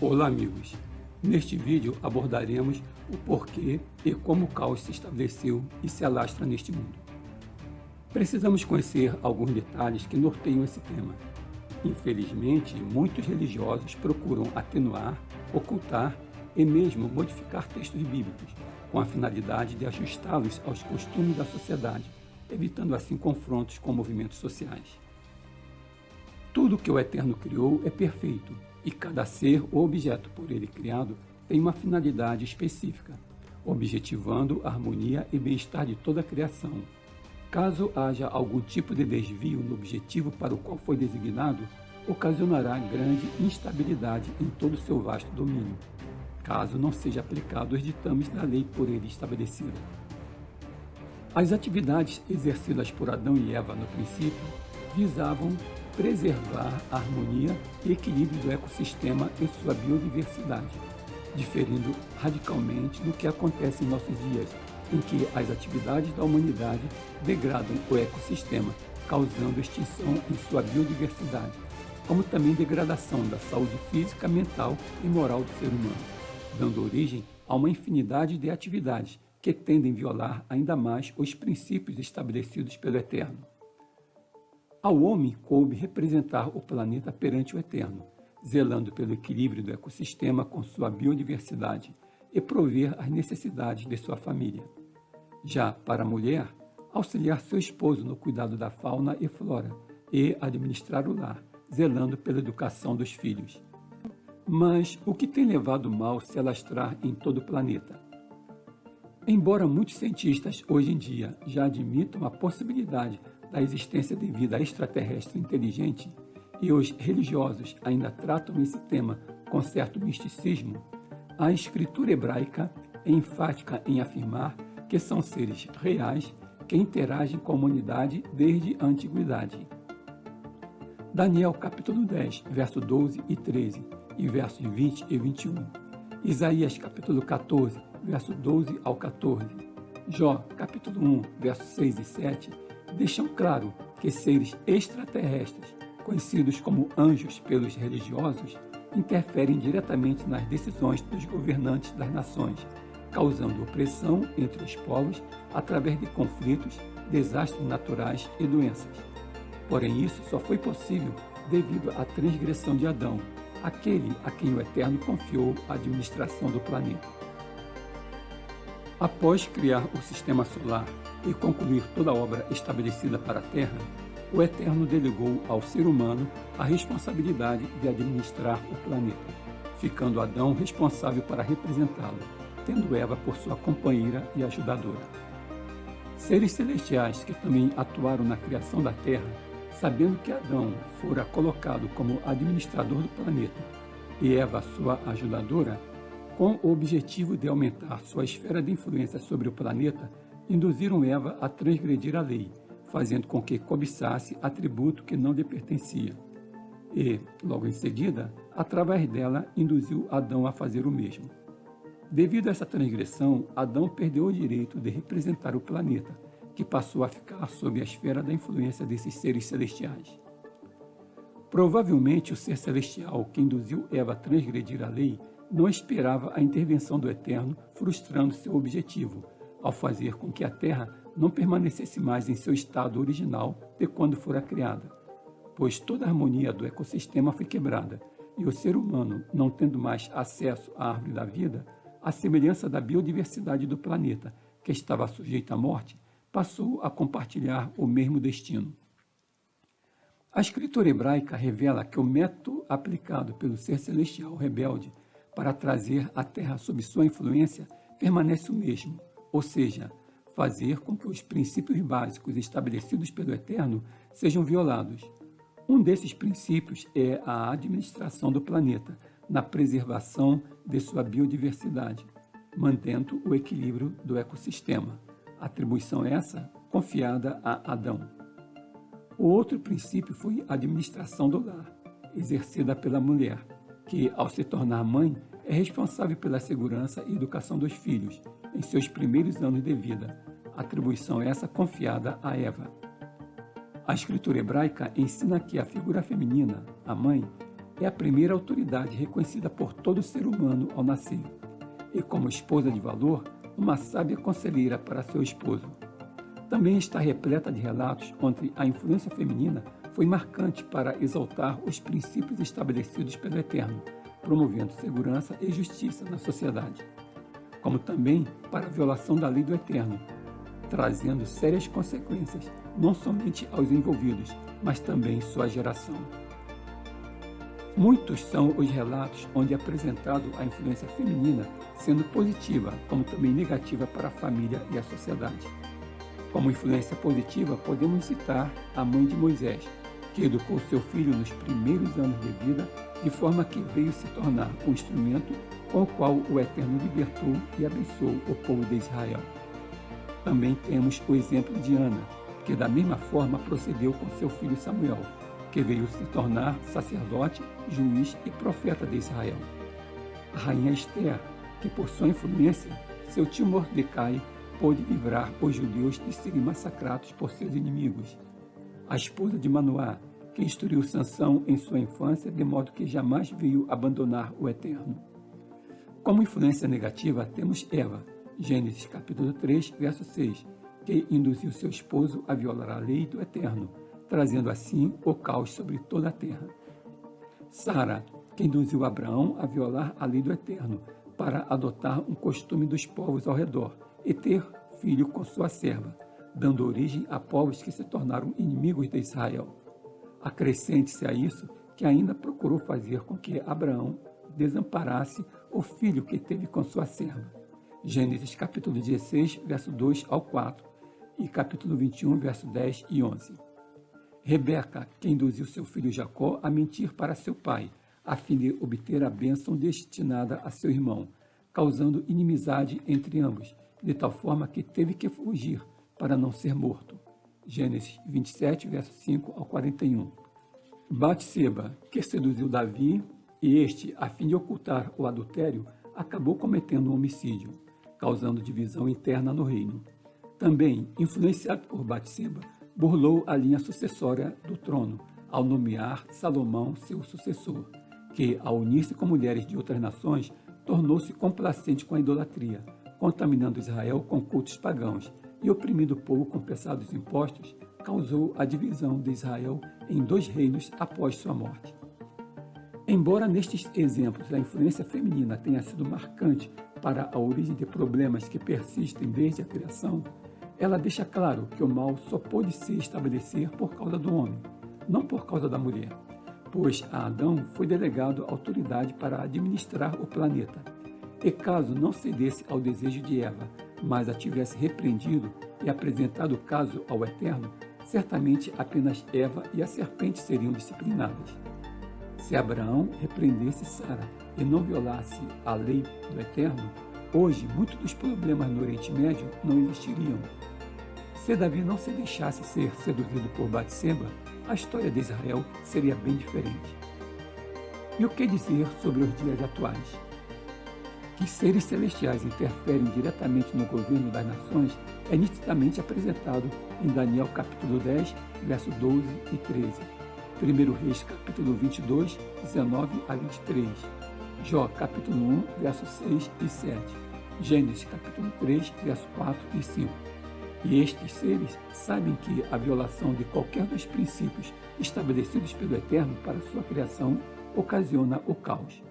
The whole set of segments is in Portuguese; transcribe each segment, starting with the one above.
Olá amigos, neste vídeo abordaremos o porquê e como o caos se estabeleceu e se alastra neste mundo. Precisamos conhecer alguns detalhes que norteiam esse tema. Infelizmente, muitos religiosos procuram atenuar, ocultar e mesmo modificar textos bíblicos, com a finalidade de ajustá-los aos costumes da sociedade, evitando assim confrontos com movimentos sociais. Tudo que o Eterno criou é perfeito, e cada ser ou objeto por ele criado tem uma finalidade específica, objetivando a harmonia e bem-estar de toda a criação. Caso haja algum tipo de desvio no objetivo para o qual foi designado, ocasionará grande instabilidade em todo o seu vasto domínio, caso não seja aplicado os ditames da lei por ele estabelecida. As atividades exercidas por Adão e Eva no princípio visavam preservar a harmonia e equilíbrio do ecossistema e sua biodiversidade, diferindo radicalmente do que acontece em nossos dias, em que as atividades da humanidade degradam o ecossistema, causando extinção em sua biodiversidade, como também degradação da saúde física, mental e moral do ser humano, dando origem a uma infinidade de atividades que tendem a violar ainda mais os princípios estabelecidos pelo Eterno. Ao homem coube representar o planeta perante o Eterno, zelando pelo equilíbrio do ecossistema com sua biodiversidade e prover as necessidades de sua família. Já para a mulher, auxiliar seu esposo no cuidado da fauna e flora e administrar o lar, zelando pela educação dos filhos. Mas o que tem levado o mal se alastrar em todo o planeta? Embora muitos cientistas hoje em dia já admitam a possibilidade da existência de vida extraterrestre inteligente e os religiosos ainda tratam esse tema com certo misticismo, a escritura hebraica é enfática em afirmar que são seres reais que interagem com a humanidade desde a antiguidade. Daniel capítulo 10, verso 12 e 13 e versos 20 e 21. Isaías capítulo 14, verso 12 ao 14. Jó capítulo 1, versos 6 e 7 deixam claro que seres extraterrestres, conhecidos como anjos pelos religiosos, interferem diretamente nas decisões dos governantes das nações, causando opressão entre os povos através de conflitos, desastres naturais e doenças. Porém, isso só foi possível devido à transgressão de Adão, aquele a quem o Eterno confiou a administração do planeta. Após criar o sistema solar e concluir toda a obra estabelecida para a Terra, o Eterno delegou ao ser humano a responsabilidade de administrar o planeta, ficando Adão responsável para representá-lo, tendo Eva por sua companheira e ajudadora. Seres celestiais que também atuaram na criação da Terra, sabendo que Adão fora colocado como administrador do planeta e Eva sua ajudadora, com o objetivo de aumentar sua esfera de influência sobre o planeta, induziram Eva a transgredir a lei, fazendo com que cobiçasse atributo que não lhe pertencia. E, logo em seguida, através dela, induziu Adão a fazer o mesmo. Devido a essa transgressão, Adão perdeu o direito de representar o planeta, que passou a ficar sob a esfera da influência desses seres celestiais. Provavelmente o ser celestial que induziu Eva a transgredir a lei não esperava a intervenção do Eterno, frustrando seu objetivo, ao fazer com que a Terra não permanecesse mais em seu estado original de quando fora criada, pois toda a harmonia do ecossistema foi quebrada, e o ser humano, não tendo mais acesso à árvore da vida, à semelhança da biodiversidade do planeta, que estava sujeita à morte, passou a compartilhar o mesmo destino. A escritura hebraica revela que o método aplicado pelo ser celestial rebelde para trazer a Terra sob sua influência permanece o mesmo, ou seja, fazer com que os princípios básicos estabelecidos pelo Eterno sejam violados. Um desses princípios é a administração do planeta, na preservação de sua biodiversidade, mantendo o equilíbrio do ecossistema. Atribuição essa confiada a Adão. O outro princípio foi a administração do lar, exercida pela mulher, que, ao se tornar mãe, é responsável pela segurança e educação dos filhos em seus primeiros anos de vida, atribuição essa confiada a Eva. A escritura hebraica ensina que a figura feminina, a mãe, é a primeira autoridade reconhecida por todo ser humano ao nascer, e como esposa de valor, uma sábia conselheira para seu esposo. Também está repleta de relatos onde a influência feminina foi marcante para exaltar os princípios estabelecidos pelo Eterno, promovendo segurança e justiça na sociedade, como também para a violação da lei do Eterno, trazendo sérias consequências não somente aos envolvidos, mas também sua geração. Muitos são os relatos onde é apresentado a influência feminina sendo positiva, como também negativa para a família e a sociedade. Como influência positiva, podemos citar a mãe de Moisés, que educou seu filho nos primeiros anos de vida, de forma que veio se tornar um instrumento com o qual o Eterno libertou e abençoou o povo de Israel. Também temos o exemplo de Ana, que da mesma forma procedeu com seu filho Samuel, que veio se tornar sacerdote, juiz e profeta de Israel. A rainha Esther, que por sua influência, seu tio Mordecai pôde livrar os judeus de serem massacrados por seus inimigos. A esposa de Manoá, que instruiu Sansão em sua infância, de modo que jamais veio abandonar o Eterno. Como influência negativa, temos Eva, Gênesis capítulo 3, verso 6, que induziu seu esposo a violar a lei do Eterno, trazendo assim o caos sobre toda a terra. Sara, que induziu Abraão a violar a lei do Eterno, para adotar um costume dos povos ao redor e ter filho com sua serva, dando origem a povos que se tornaram inimigos de Israel. Acrescente-se a isso que ainda procurou fazer com que Abraão desamparasse o filho que teve com sua serva. Gênesis capítulo 16, verso 2 ao 4 e capítulo 21, verso 10 e 11. Rebeca, que induziu seu filho Jacó a mentir para seu pai, a fim de obter a bênção destinada a seu irmão, causando inimizade entre ambos, de tal forma que teve que fugir para não ser morto. Gênesis 27, verso 5 ao 41. Batseba, que seduziu Davi, e este, a fim de ocultar o adultério, acabou cometendo um homicídio, causando divisão interna no reino. Também, influenciado por Batseba, burlou a linha sucessória do trono, ao nomear Salomão seu sucessor, que, ao unir-se com mulheres de outras nações, tornou-se complacente com a idolatria, contaminando Israel com cultos pagãos e oprimindo o povo com pesados impostos, causou a divisão de Israel em 2 reinos após sua morte. Embora nestes exemplos a influência feminina tenha sido marcante para a origem de problemas que persistem desde a criação, ela deixa claro que o mal só pôde se estabelecer por causa do homem, não por causa da mulher, pois a Adão foi delegado autoridade para administrar o planeta, e caso não cedesse ao desejo de Eva, mas a tivesse repreendido e apresentado o caso ao Eterno, certamente apenas Eva e a serpente seriam disciplinadas. Se Abraão repreendesse Sara e não violasse a lei do Eterno, hoje muitos dos problemas no Oriente Médio não existiriam. Se Davi não se deixasse ser seduzido por Batseba, a história de Israel seria bem diferente. E o que dizer sobre os dias atuais? Que seres celestiais interferem diretamente no governo das nações é nitidamente apresentado em Daniel capítulo 10, verso 12 e 13, 1 Reis capítulo 22, 19 a 23, Jó capítulo 1, versos 6 e 7, Gênesis capítulo 3, verso 4 e 5. E estes seres sabem que a violação de qualquer dos princípios estabelecidos pelo Eterno para sua criação ocasiona o caos.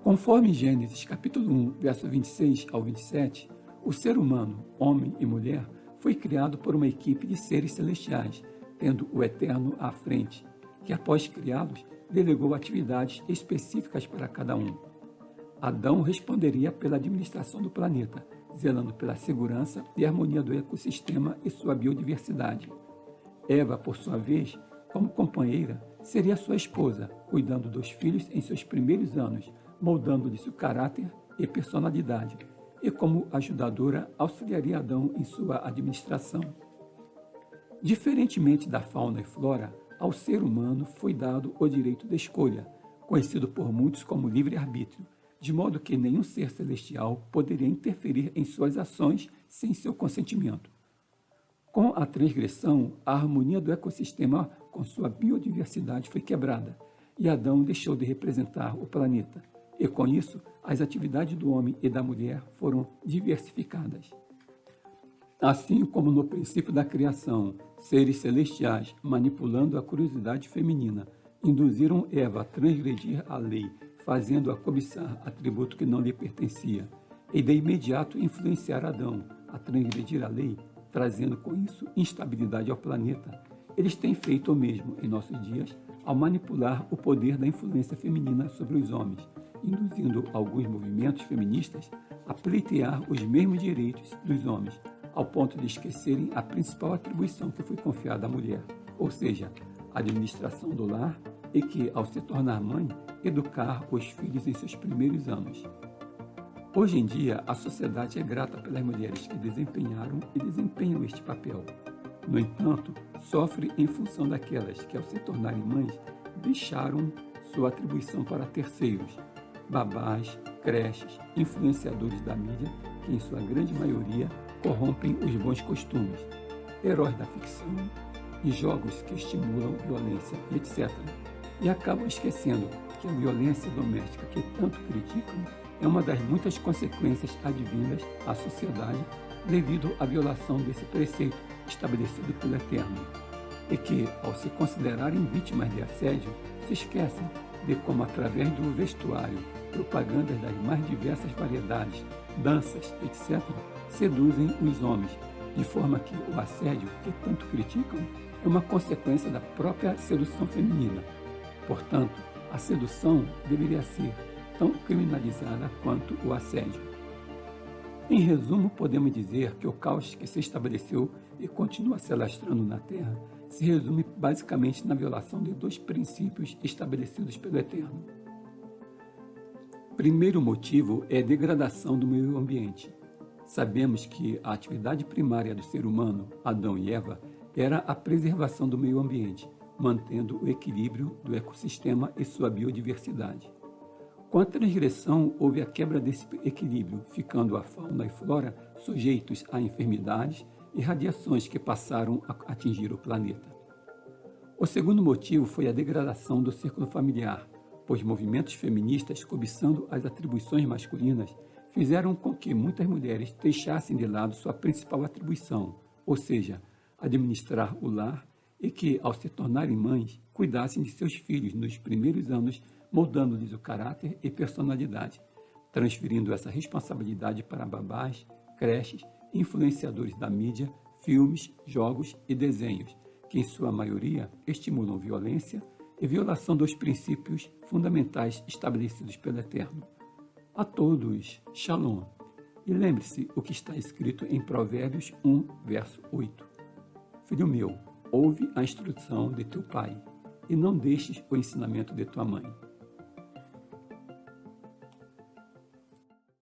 Conforme Gênesis capítulo 1, verso 26 ao 27, o ser humano, homem e mulher, foi criado por uma equipe de seres celestiais, tendo o Eterno à frente, que após criá-los, delegou atividades específicas para cada um. Adão responderia pela administração do planeta, zelando pela segurança e harmonia do ecossistema e sua biodiversidade. Eva, por sua vez, como companheira, seria sua esposa, cuidando dos filhos em seus primeiros anos, moldando-lhe seu caráter e personalidade, e como ajudadora auxiliaria Adão em sua administração. Diferentemente da fauna e flora, ao ser humano foi dado o direito de escolha, conhecido por muitos como livre-arbítrio, de modo que nenhum ser celestial poderia interferir em suas ações sem seu consentimento. Com a transgressão, a harmonia do ecossistema com sua biodiversidade foi quebrada, e Adão deixou de representar o planeta, e com isso as atividades do homem e da mulher foram diversificadas. Assim como no princípio da criação, seres celestiais, manipulando a curiosidade feminina, induziram Eva a transgredir a lei, fazendo-a cobiçar atributo que não lhe pertencia, e de imediato influenciar Adão a transgredir a lei, trazendo com isso instabilidade ao planeta. Eles têm feito o mesmo em nossos dias ao manipular o poder da influência feminina sobre os homens, induzindo alguns movimentos feministas a pleitear os mesmos direitos dos homens, ao ponto de esquecerem a principal atribuição que foi confiada à mulher, ou seja, a administração do lar e que, ao se tornar mãe, educar os filhos em seus primeiros anos. Hoje em dia, a sociedade é grata pelas mulheres que desempenharam e desempenham este papel. No entanto, sofre em função daquelas que, ao se tornarem mães, deixaram sua atribuição para terceiros, babás, creches, influenciadores da mídia, que em sua grande maioria corrompem os bons costumes, heróis da ficção e jogos que estimulam violência, etc. E acabam esquecendo que a violência doméstica que tanto criticam é uma das muitas consequências advindas à sociedade devido à violação desse preceito estabelecido pelo Eterno, e que, ao se considerarem vítimas de assédio, se esquecem de como, através do vestuário, propagandas das mais diversas variedades, danças, etc., seduzem os homens, de forma que o assédio que tanto criticam é uma consequência da própria sedução feminina. Portanto, a sedução deveria ser tão criminalizada quanto o assédio. Em resumo, podemos dizer que o caos que se estabeleceu e continua se alastrando na Terra se resume basicamente na violação de dois princípios estabelecidos pelo Eterno. Primeiro motivo é a degradação do meio ambiente. Sabemos que a atividade primária do ser humano, Adão e Eva, era a preservação do meio ambiente, mantendo o equilíbrio do ecossistema e sua biodiversidade. Com a transgressão, houve a quebra desse equilíbrio, ficando a fauna e flora sujeitos a enfermidades e radiações que passaram a atingir o planeta. O segundo motivo foi a degradação do círculo familiar, pois movimentos feministas, cobiçando as atribuições masculinas, fizeram com que muitas mulheres deixassem de lado sua principal atribuição, ou seja, administrar o lar, e que, ao se tornarem mães, cuidassem de seus filhos nos primeiros anos, moldando-lhes o caráter e personalidade, transferindo essa responsabilidade para babás, creches, influenciadores da mídia, filmes, jogos e desenhos, que em sua maioria estimulam violência e violação dos princípios fundamentais estabelecidos pelo Eterno. A todos, Shalom. E lembre-se o que está escrito em Provérbios 1, verso 8. Filho meu, ouve a instrução de teu pai, e não deixes o ensinamento de tua mãe.